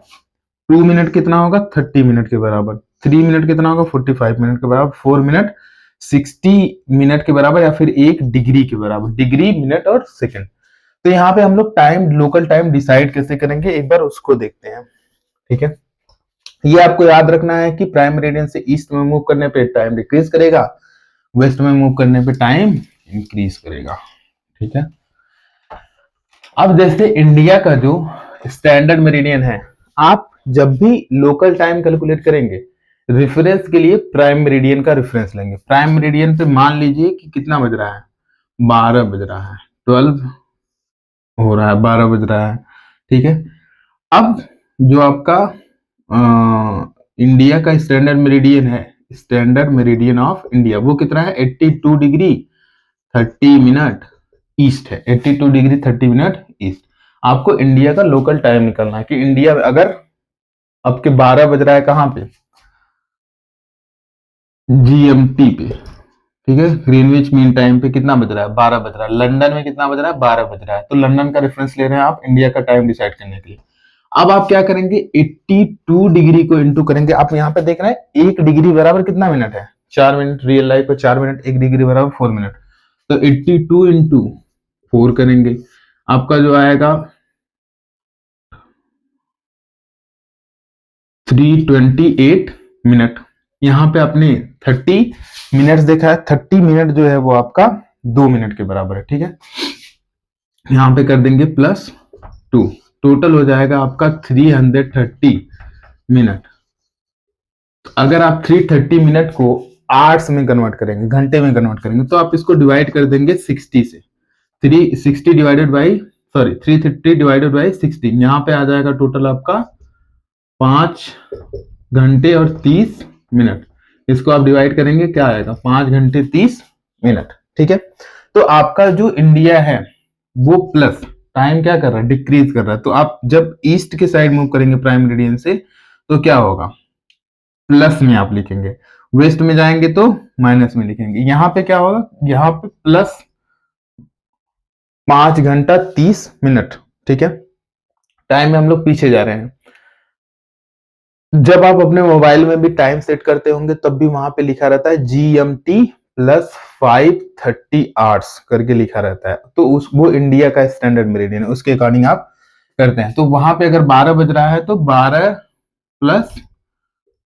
2 मिनट कितना होगा, 30 मिनट के बराबर। 3 मिनट कितना होगा, 45 मिनट के बराबर। 4 मिनट 60 मिनट के बराबर, या फिर 1 डिग्री के बराबर। डिग्री, मिनट और सेकंड। तो यहाँ पे हम लोग टाइम, लोकल टाइम डिसाइड कैसे करेंगे एक बार उसको देखते हैं। ठीक है, ये आपको याद रखना है कि प्राइम मेरिडियन से ईस्ट में मूव करने पे टाइम डिक्रीज करेगा, वेस्ट में मूव करने पे टाइम इंक्रीज करेगा। ठीक है, अब जैसे इंडिया का जो स्टैंडर्ड मेरिडियन है, आप जब भी लोकल टाइम कैलकुलेट करेंगे रेफरेंस के लिए प्राइम मेरिडियन का रेफरेंस लेंगे। प्राइम मेरिडियन पे मान लीजिए कि कितना बज रहा है, 12 बज रहा है, 12 हो रहा है, 12 बज रहा है। ठीक है, अब जो आपका इंडिया का स्टैंडर्ड मेरिडियन है, स्टैंडर्ड मेरिडियन ऑफ इंडिया, वो कितना है, 82 डिग्री 30 मिनट ईस्ट है। 82 डिग्री 30 मिनट ईस्ट। आपको इंडिया का लोकल टाइम निकालना है कि इंडिया अगर आपके 12 बज रहा है कहां पे, जीएमटी पे। ठीक है, ग्रीनविच मीन टाइम पे कितना बज रहा है, 12 बज रहा है। लंदन में कितना बज रहा है, 12 बज रहा है। तो लंदन का रेफरेंस ले रहे हैं आप इंडिया का टाइम डिसाइड करने के लिए। अब आप क्या करेंगे, 82 डिग्री को इंटू करेंगे। आप यहाँ पे देख रहे हैं 1 डिग्री बराबर कितना मिनट है, 4 मिनट। रियल लाइफ में 4 मिनट, 1 डिग्री बराबर 4 मिनट। तो 82 इंटू 4 करेंगे, आपका जो आएगा 3:28 मिनट। यहाँ पे आपने 30 मिनट्स देखा है, 30 मिनट जो है वो आपका 2 मिनट के बराबर है, ठीक है। यहाँ पे कर देंगे +2, टोटल हो जाएगा आपका 330 मिनट। तो अगर आप 330 मिनट को आवर्स में कन्वर्ट करेंगे, घंटे में कन्वर्ट करेंगे, तो आप इसको डिवाइड कर देंगे 60 से। 360 डिवाइडेड बाई 330 डिवाइडेड बाई 60, यहाँ पे आ जाएगा टोटल आपका 5 घंटे और 30 मिनट। इसको आप डिवाइड करेंगे, क्या आएगा, 5 घंटे 30 मिनट, ठीक है। तो आपका जो इंडिया है वो प्लस टाइम क्या कर रहा है, डिक्रीज कर रहा है। तो आप जब ईस्ट के साइड मूव करेंगे प्राइम मेरिडियन से, तो क्या होगा, प्लस में आप लिखेंगे, वेस्ट में जाएंगे तो माइनस में लिखेंगे। यहाँ पे क्या होगा, यहाँ पे +5 घंटा 30 मिनट, ठीक है। टाइम में हम लोग पीछे जा रहे हैं। जब आप अपने मोबाइल में भी टाइम सेट करते होंगे तब भी वहां पे लिखा रहता है GMT +530 आवर्स करके लिखा रहता है। तो वो इंडिया का स्टैंडर्ड मेरिडियन है, उसके अकॉर्डिंग आप करते हैं। तो वहां पे अगर 12 बज रहा है तो 12 +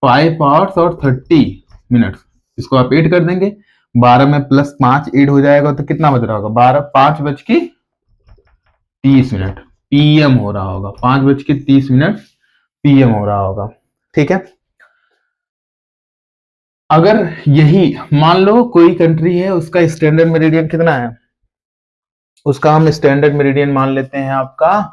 5 आवर्स और 30 मिनट, इसको आप ऐड कर देंगे। 12 में +5 ऐड हो जाएगा तो कितना बज रहा होगा, 5 मिनट PM हो रहा होगा, 5:30 मिनट PM हो रहा होगा, ठीक है। अगर यही मान लो कोई कंट्री है, उसका स्टैंडर्ड मेरिडियन कितना है, उसका हम स्टैंडर्ड मेरिडियन मान लेते हैं आपका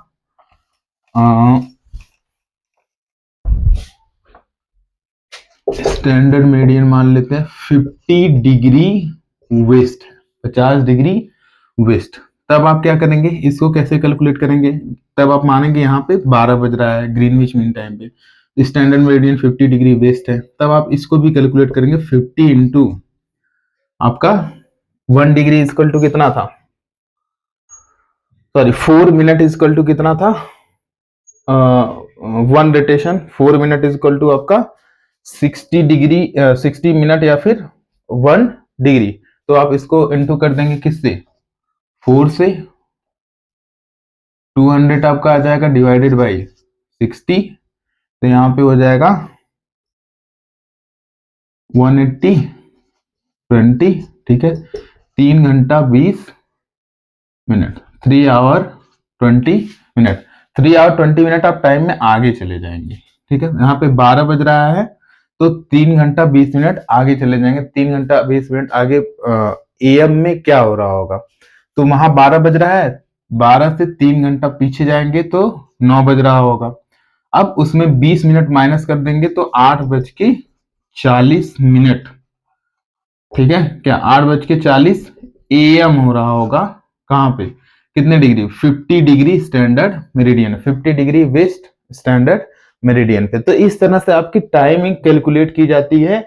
स्टैंडर्ड मेरिडियन मान लेते हैं 50 डिग्री वेस्ट, 50 डिग्री वेस्ट। तब आप क्या करेंगे, इसको कैसे कैलकुलेट करेंगे, तब आप मानेंगे यहाँ पे 12 बज रहा है ग्रीनविच मीन टाइम पे, स्टैंडर्ड मेरिडियन 50 डिग्री वेस्ट है। तब आप इसको भी कैलकुलेट करेंगे, 50 इंटू आपका 1 डिग्री इक्वल टू कितना था, सॉरी 4 मिनट इक्वल टू कितना था, 1 रोटेशन 4 मिनट इक्वल टू आपका 60 डिग्री, 60 मिनट या फिर 1 डिग्री। तो आप इसको इंटू कर देंगे किससे, 4 से, 200 आपका आ जाएगा डिवाइडेड बाई 60, तो यहाँ पे हो जाएगा 180 20, ठीक है। 3 घंटा 20 minute, 3 hour 20 minute, 3 hour 20 minute आप टाइम में आगे चले जाएंगे, ठीक है। यहाँ पे 12 बज रहा है तो 3 घंटा 20 मिनट आगे चले जाएंगे। 3 घंटा 20 मिनट आगे AM में क्या हो रहा होगा, तो वहां 12 बज रहा है, 12 से 3 घंटा पीछे जाएंगे तो 9 बज रहा होगा। अब उसमें 20 मिनट माइनस कर देंगे तो 8:40 मिनट, ठीक है। क्या 8:40 AM हो रहा होगा, कहां पे, कितने degree, 50 degree standard meridian, 50 degree west standard meridian पे। तो इस तरह से आपकी टाइमिंग कैलकुलेट की जाती है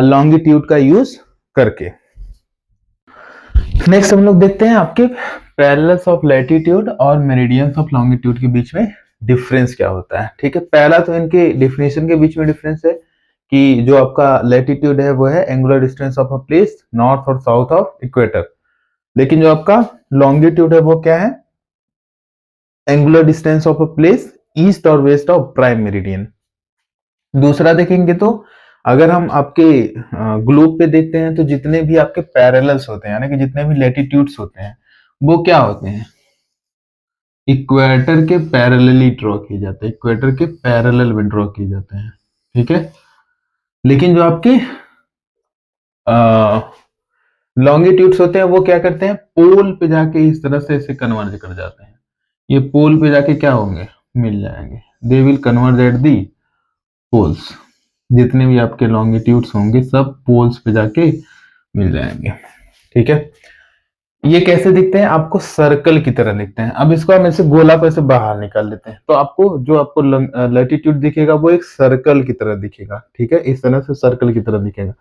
लॉन्गिट्यूड का यूज करके। नेक्स्ट हम लोग देखते हैं आपके पैरेलल्स ऑफ लैटिट्यूड और मेरिडियंस ऑफ लॉन्गिट्यूड के बीच में डिफरेंस क्या होता है, ठीक है। पहला तो इनके डिफिनेशन के बीच में डिफरेंस है कि जो आपका लैटिट्यूड है वो है angular distance of a place north और साउथ ऑफ इक्वेटर, लेकिन जो आपका लॉन्गिट्यूड है वो क्या है, angular distance of a place east और वेस्ट ऑफ प्राइम मेरिडियन। दूसरा देखेंगे तो अगर हम आपके ग्लोब पे देखते हैं तो जितने भी आपके पैरेलल्स होते हैं, यानी कि जितने भी लैटिट्यूड्स होते हैं वो क्या होते हैं, इक्वेटर के पैरेलली ड्रॉ किए जाते हैं, इक्वेटर के पैरेलल में ड्रॉ किए जाते हैं, ठीक है। लेकिन जो आपके लॉन्गिट्यूड्स होते हैं वो क्या करते हैं, पोल पे जाके इस तरह से इसे कन्वर्ज कर जाते हैं। ये पोल पे जाके क्या होंगे, मिल जाएंगे, they will converge at the poles. जितने भी आपके लॉन्गिट्यूड्स होंगे सब पोल्स पे जाके मिल जाएंगे, ठीक है। ये कैसे दिखते हैं, आपको सर्कल की तरह दिखते हैं। अब इसको हम ऐसे गोला को ऐसे बाहर निकाल लेते हैं तो आपको जो आपको लैटिट्यूड दिखेगा वो एक सर्कल की तरह दिखेगा, ठीक है, इस तरह से सर्कल की तरह दिखेगा।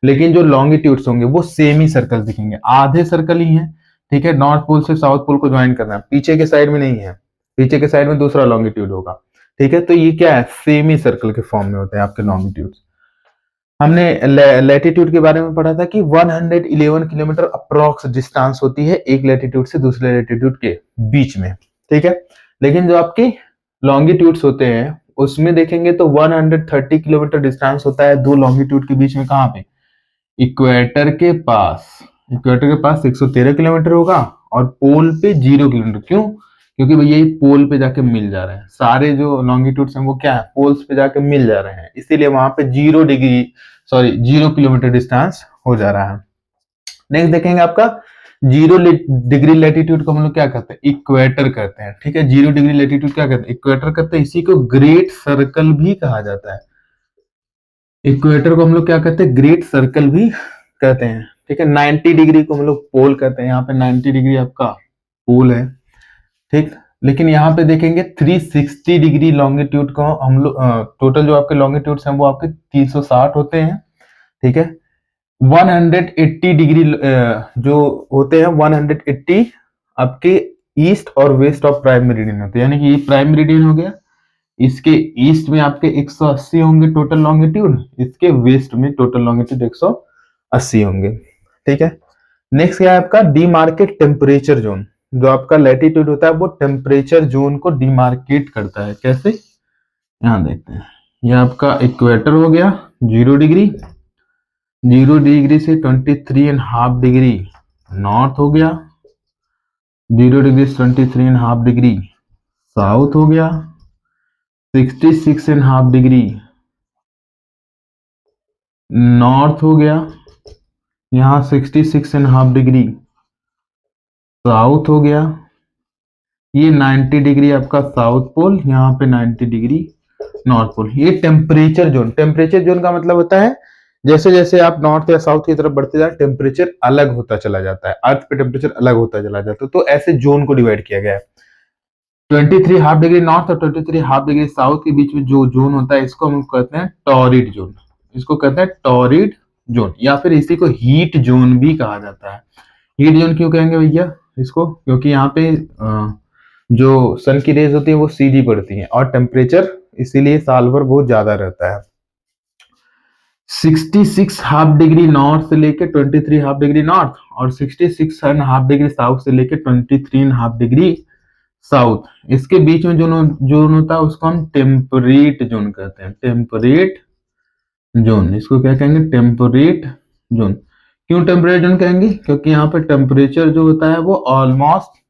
लेकिन जो लॉन्गिट्यूड्स होंगे वो सेमी सर्कल दिखेंगे, आधे सर्कल ही है, ठीक है। नॉर्थ पोल से साउथ पोल को ज्वाइन करना है, पीछे के साइड में नहीं है, पीछे के साइड में दूसरा लॉन्गिट्यूड होगा, ठीक है। तो ये क्या है, सेमी सर्कल के फॉर्म में होते हैं आपके लॉन्गिट्यूड्स। हमने लैटिट्यूड के बारे में पढ़ा था कि 111 किलोमीटर अप्रोक्स डिस्टेंस होती है एक लैटिट्यूड से दूसरे लैटिट्यूड के बीच में, ठीक है। लेकिन जो आपके लॉन्गिट्यूड्स होते हैं उसमें देखेंगे तो 130 किलोमीटर डिस्टेंस होता है दो लॉन्गिट्यूड के बीच में। कहाँ पे? इक्वेटर के पास। इक्वेटर के पास 113 किलोमीटर होगा और पोल पे 0 किलोमीटर। क्यों? क्योंकि भैया ये पोल पे जाके मिल जा रहे हैं, सारे जो लॉन्गिट्यूड्स हैं वो क्या है, पोल्स पे जाके मिल जा रहे हैं, इसीलिए वहां पे 0 किलोमीटर डिस्टेंस हो जा रहा है। नेक्स्ट देखेंगे आपका 0 डिग्री लैटिट्यूड को हम लोग क्या कहते हैं, इक्वेटर कहते हैं। ठीक है, 0 डिग्री लैटिट्यूड क्या कहते हैं, इक्वेटर कहते हैं। इसी को ग्रेट सर्कल भी कहा जाता है। इक्वेटर को हम लोग क्या कहते हैं, ग्रेट सर्कल भी कहते हैं। ठीक है, 90 डिग्री को हम लोग पोल कहते हैं। यहाँ पे 90 डिग्री आपका पोल है। ठीक, लेकिन यहाँ पे देखेंगे 360 डिग्री लॉन्गिट्यूड को हम लोग, टोटल जो आपके लॉन्गिट्यूड्स हैं वो आपके 360 होते हैं। ठीक है, 180 डिग्री जो होते हैं 180 आपके ईस्ट और वेस्ट ऑफ प्राइम मेरिडियन होते हैं। यानी कि ये प्राइम मेरिडियन हो गया, इसके ईस्ट में आपके 180 होंगे टोटल लॉन्गिट्यूड, इसके वेस्ट में टोटल लॉन्गिट्यूड 180 होंगे। ठीक है, नेक्स्ट क्या है आपका डीमार्केट टेम्परेचर जोन। जो आपका लैटिट्यूड होता है वो टेम्परेचर जोन को डिमार्केट करता है। कैसे? यहां देखते हैं, ये आपका इक्वेटर हो गया 0 डिग्री, 0 डिग्री से 23.5 डिग्री नॉर्थ हो गया, 0 डिग्री से 23.5 डिग्री साउथ हो गया, 66.5 डिग्री नॉर्थ हो गया, यहाँ 66.5 डिग्री साउथ हो गया, ये 90 डिग्री आपका साउथ पोल, यहाँ पे 90 डिग्री नॉर्थ पोल। ये टेम्परेचर जोन। टेम्परेचर जोन का मतलब होता है जैसे जैसे आप नॉर्थ या साउथ की तरफ बढ़ते जाए टेम्परेचर अलग होता चला जाता है, अर्थ पे टेम्परेचर अलग होता चला जाता है। तो ऐसे जोन को डिवाइड किया गया है। 23.5 डिग्री नॉर्थ और 23.5 डिग्री साउथ के बीच में जो जोन होता है इसको हम कहते हैं टॉरिड जोन। इसको कहते हैं टॉरिड जोन, या फिर इसी को हीट जोन भी कहा जाता है। हीट जोन क्यों कहेंगे भैया इसको? क्योंकि यहाँ पे जो सन की रेज होती है वो सीधी पड़ती है और टेम्परेचर इसीलिए साल भर बहुत ज्यादा रहता है। 66.5 डिग्री नॉर्थ से लेके 23.5 डिग्री नॉर्थ और 66.5 डिग्री साउथ से लेके 23.5 डिग्री साउथ, इसके बीच में जो जोन होता है उसको हम टेम्परेट जोन कहते हैं। टेम्परेट जोन, इसको क्या कहेंगे, टेम्परेट जोन। क्यों टेम्परेट जोन कहेंगे? क्योंकि यहाँ पे टेम्परेचर जो होता है वो ऑलमोस्ट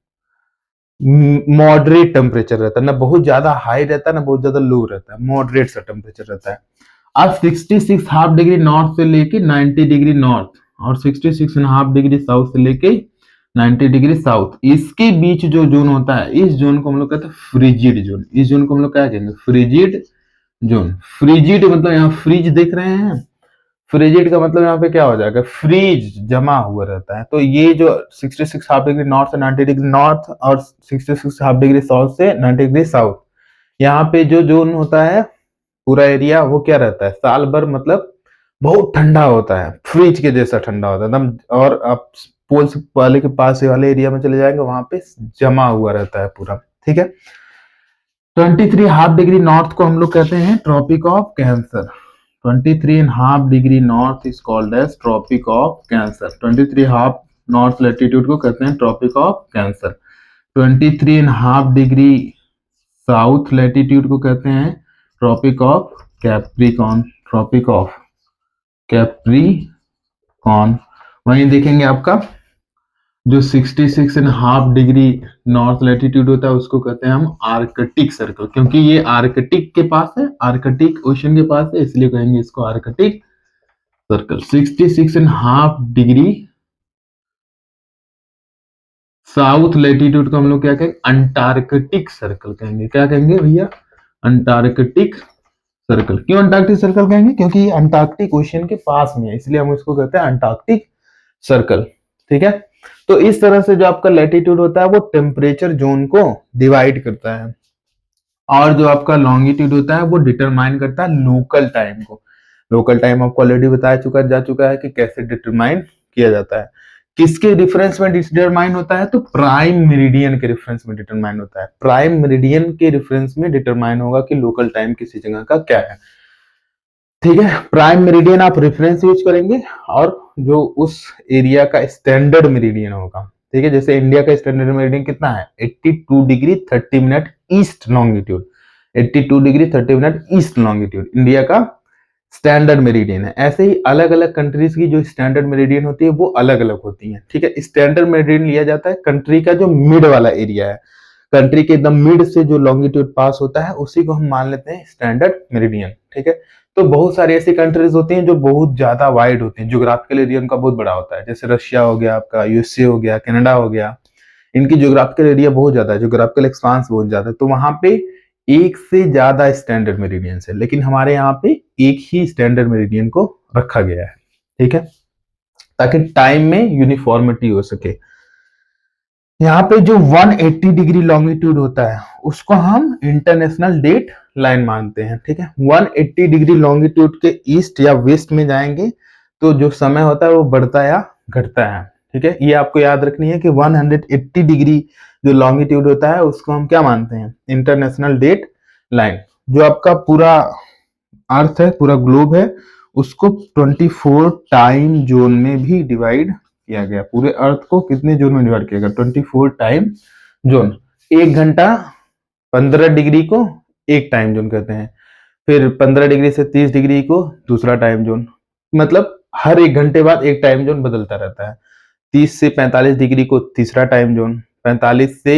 मॉडरेट टेम्परेचर रहता है, ना बहुत ज्यादा हाई रहता है ना बहुत ज्यादा लो रहता है, मॉडरेट सा टेम्परेचर रहता है। अब 66.5 डिग्री नॉर्थ से लेके 90 डिग्री नॉर्थ और 66.5 डिग्री साउथ से लेके 90 डिग्री साउथ, इसके बीच जो जोन होता है इस जोन को हम लोग कहते हैं फ्रिजिड जोन। इस जोन को हम लोग क्या कहेंगे, फ्रिजिड जोन। फ्रिजिड मतलब यहाँ फ्रिज देख रहे हैं, फ्रिजिड का मतलब यहाँ पे क्या हो जाएगा, फ्रीज जमा हुआ रहता है। तो ये जो 66.5 डिग्री नॉर्थ से 90 डिग्री नॉर्थ और 66.5 डिग्री साउथ से 90 डिग्री साउथ, यहाँ पे जो जोन होता है पूरा एरिया वो क्या रहता है, साल भर मतलब बहुत ठंडा होता है, फ्रिज के जैसा ठंडा होता है एकदम। और आप पोल वाले के पास वाले एरिया में चले जाएंगे वहां पे जमा हुआ रहता है पूरा। ठीक है, 23.5 डिग्री नॉर्थ को हम लोग कहते हैं Tropic of Cancer. 23.5 degree north is called as Tropic of Cancer. 23.5 north latitude को कहते हैं Tropic of Cancer. 23.5 degree south latitude को कहते हैं Tropic of Capricorn. Tropic of Capricorn. वहीं देखेंगे आपका जो 66.5 डिग्री नॉर्थ लैटिट्यूड होता है उसको कहते हैं हम आर्कटिक सर्कल, क्योंकि ये आर्कटिक के पास है, आर्कटिक ओशन के पास है, इसलिए कहेंगे इसको Arctic circle. 66.5 degree south latitude को हम लोग क्या कहेंगे, अंटार्कटिक सर्कल कहेंगे। क्या कहेंगे भैया, अंटार्कटिक सर्कल। क्यों अंटार्कटिक सर्कल कहेंगे? क्योंकि ये अंटार्कटिक ओशन के पास में है, इसलिए हम इसको कहते हैं अंटार्कटिक सर्कल। ठीक है, तो इस तरह से जो आपका लैटिट्यूड होता है वो टेम्परेचर जोन को डिवाइड करता है, और जो आपका लॉन्गिट्यूड होता है वो डिटरमाइन करता है लोकल टाइम को। लोकल टाइम आपको ऑलरेडी बताया जा चुका है कि कैसे डिटरमाइन किया जाता है। किसके रेफरेंस में डिटरमाइन होता है? तो प्राइम मेरिडियन के रेफरेंस में डिटरमाइन होता है। प्राइम मेरिडियन के रेफरेंस में डिटरमाइन होगा कि लोकल टाइम किसी जगह का क्या है। ठीक है, प्राइम मेरिडियन आप रेफरेंस यूज करेंगे और जो उस एरिया का स्टैंडर्ड मेरिडियन होगा। ठीक है, जैसे इंडिया का स्टैंडर्ड मेरिडियन कितना है, 82 degree 30 minute east longitude. 82 degree 30 minute east longitude India का स्टैंडर्ड मेरिडियन है। ऐसे ही अलग अलग कंट्रीज की जो स्टैंडर्ड मेरिडियन होती है वो अलग अलग होती है, ठीक है। स्टैंडर्ड मेरिडियन लिया जाता है कंट्री का जो मिड वाला एरिया है, कंट्री के एकदम मिड से जो लॉन्गिट्यूड पास होता है उसी को हम मान लेते हैं स्टैंडर्ड मेरिडियन, ठीक है। तो बहुत सारी ऐसी कंट्रीज होती हैं जो बहुत ज्यादा वाइड होती हैं, ज्योग्राफिकल एरिया उनका बहुत बड़ा होता है, जैसे रशिया हो गया आपका, यूएसए हो गया, कनाडा हो गया। इनकी ज्योग्राफिकल एरिया बहुत ज्यादा है, ज्योग्राफिकल एक्सपांस बहुत ज्यादा है, तो वहां पे एक से ज्यादा स्टैंडर्ड मेरिडियन है, लेकिन हमारे यहाँ पे एक ही स्टैंडर्ड मेरिडियन को रखा गया है, ठीक है, ताकि टाइम में यूनिफॉर्मिटी हो सके। यहाँ पे जो 180 डिग्री लॉन्गिट्यूड होता है उसको हम इंटरनेशनल डेट लाइन मानते हैं, ठीक है। 180 डिग्री लॉन्गिट्यूड के ईस्ट या वेस्ट में जाएंगे तो जो समय होता है वो बढ़ता या घटता है, ठीक है। ये आपको याद रखनी है कि 180 डिग्री जो लॉन्गिट्यूड होता है उसको हम क्या मानते हैं, इंटरनेशनल डेट लाइन। जो आपका पूरा अर्थ है, पूरा ग्लोब है, उसको 24 टाइम जोन में भी डिवाइड किया गया। पूरे अर्थ को कितने जोन में डिवाइड किया गया, 24 टाइम जोन। 1 घंटा 15 डिग्री को एक टाइम जोन कहते हैं, फिर 15 डिग्री से 30 डिग्री को दूसरा टाइम जोन, मतलब हर 1 घंटे बाद एक टाइम जोन बदलता रहता है। 30 से 45 डिग्री को तीसरा टाइम जोन, 45 से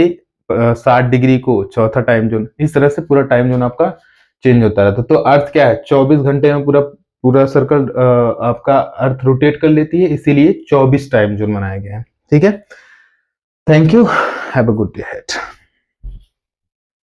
60 डिग्री को चौथा टाइम जोन, इस तरह से पूरा टाइम जोन आपका चेंज होता रहता है। तो अर्थ क्या है, 24 घंटे में पूरा पूरा सर्कल आपका अर्थ रोटेट कर लेती है, इसीलिए 24 टाइम जोन बनाए गए हैं, ठीक है। Thank you, have a good day ahead.